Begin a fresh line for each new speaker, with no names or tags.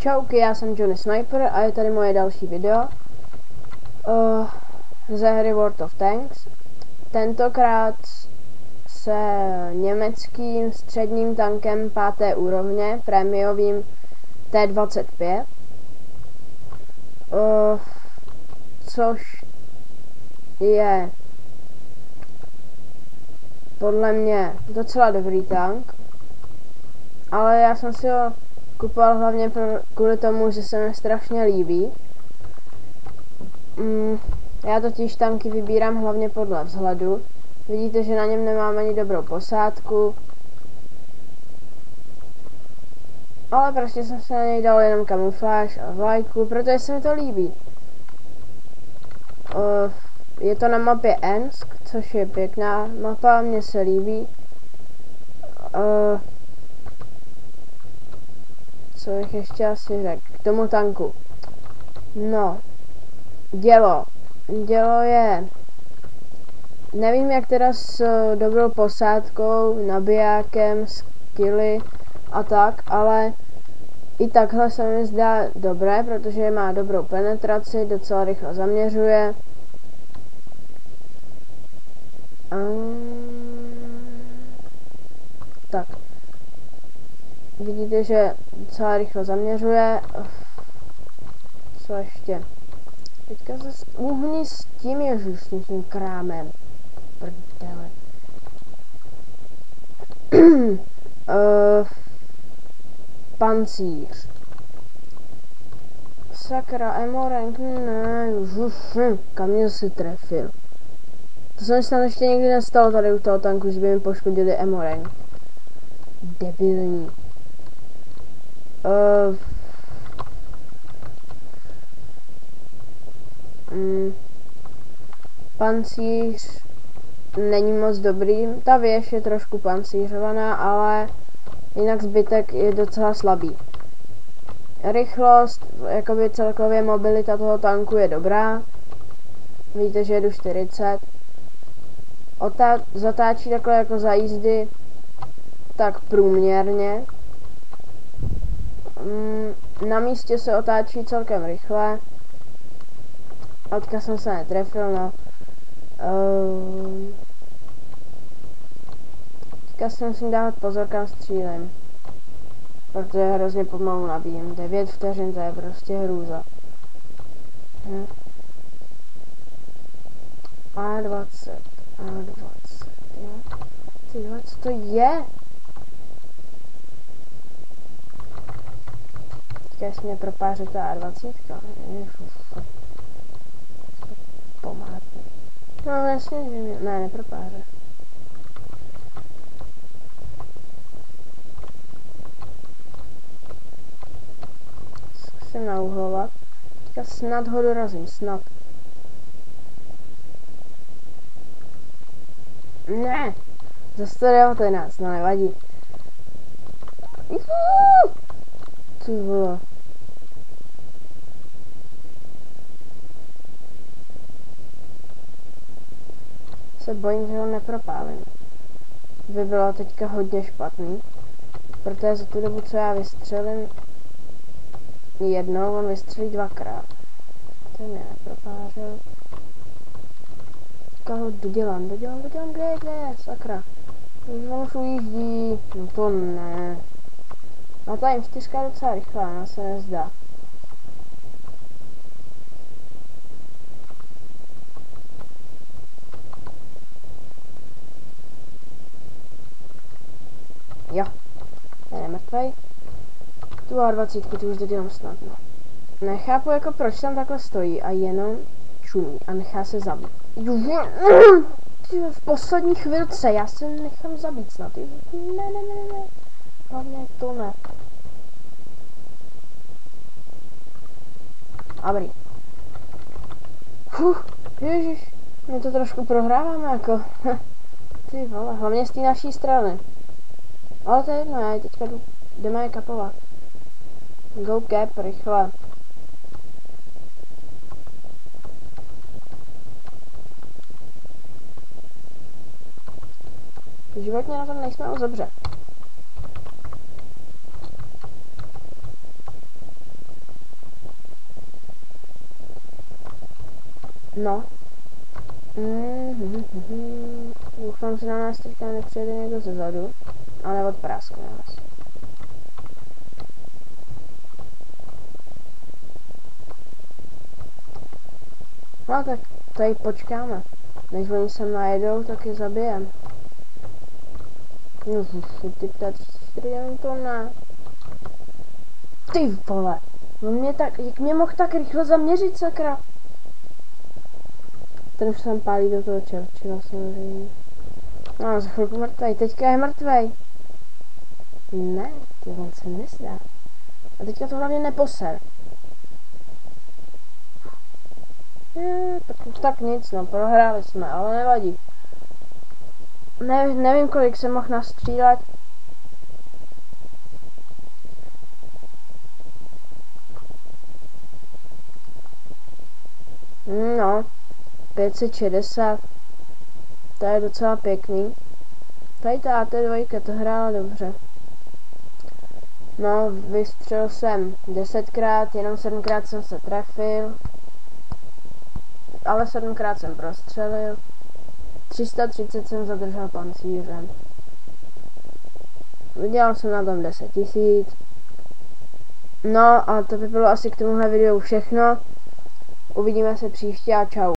Čauky, já jsem Johnny Sniper a je tady moje další video ze hry World of Tanks. Tentokrát se německým středním tankem 5. úrovně, prémiovým T-25, což je podle mě docela dobrý tank, ale já jsem si ho kupoval hlavně kvůli tomu, že se mi strašně líbí. Já totiž tanky vybírám hlavně podle vzhledu. Vidíte, že na něm nemám ani dobrou posádku. Ale prostě jsem se na něj dal jenom kamufláž a vlajku, protože se mi to líbí. Je to na mapě Ensk, což je pěkná mapa, mně se líbí. Co bych ještě asi řekl k tomu tanku. No, dělo je, nevím jak teda s dobrou posádkou, nabijákem, skilly a tak, ale i takhle se mi zdá dobré, protože má dobrou penetraci, docela rychle zaměřuje. Tak. Vidíte, že docela rychle zaměřuje. Co ještě? Teďka se uhni s tím ježuš, s tím krámem. Prdele. Pancíř. Sakra, emorank, ne, kam mě si trefil. To se mi snad ještě nikdy nestalo tady u toho tanku, že by mi poškodili emorank. Debilní. Pancíř není moc dobrý. Ta věž je trošku pancířovaná, ale jinak zbytek je docela slabý. Rychlost, jakoby celkově mobilita toho tanku je dobrá. Víte, že jedu 40. Zatáčí takhle jako za jízdy tak průměrně. Na místě se otáčí celkem rychle. A teďka jsem se netrefil, no. Teďka si musím dávat pozor, kam střílím. Protože hrozně pomalu nabíjím. 9 vteřin, to je prostě hrůza. A20. Ty, co to je? Teďka jestli mě propáře ta A20. Pomátný. No jasně, že mě... Ne, nepropáře. Zkusím nauhlovat. Teďka snad ho dorazím, snad. Ne! Za 119, no nevadí. Ty vole. Se bojím, že ho nepropálím. By bylo teďka hodně špatný. Protože za tu dobu, co já vystřelím jednou, on vystřelí dvakrát. Ten mě nepropářil. Teďka ho dodělám, kde je, sakra. Už on už ujíždí, no to ne. No ta M4 je docela rychlá, ona se nezdá. Jo, ten je mrtvej. Tu A20 tu už dodělám snadno. Nechápu jako proč tam takhle stojí a jenom čumí a nechá se zabít. V poslední chvilce, já se nechám zabít snad. Ne. Hlavně to ne. Dobrý. Ježiš, my to trošku prohráváme jako. Ty vole, hlavně z té naší strany. Ale to je jedno, já teďka jdeme je kapovat. Go cap, rychle. Životně na tom nejsme moc dobře. No. Doufám, že na nás teďka nepřijede někdo zezadu, ale odpráskne nás. No tak tady počkáme. Než oni sem najedou, tak je zabijem. Ty 34 to ne. Ty vole. On mě tak, jak mě mohl tak rychle zaměřit, sakra. Ten už tam pálí do toho Churchilla samozřejmě. No, za chvilku mrtvej, teďka je mrtvej. Ne, ty on se nezdá. A teďka to hlavně neposer. Tak nic, no, prohráli jsme, ale nevadí. Nevím, kolik jsem mohl nastřílet. No, 560. To je docela pěkný. Tady ta AT2 to hrála dobře. No, vystřelil jsem 10krát, jenom 7krát jsem se trefil. Ale 7krát jsem prostřelil. 330 jsem zadržel pancířem. Vydělal jsem na tom 10 000. No a to by bylo asi k tomuhle videu všechno. Uvidíme se příště a čau.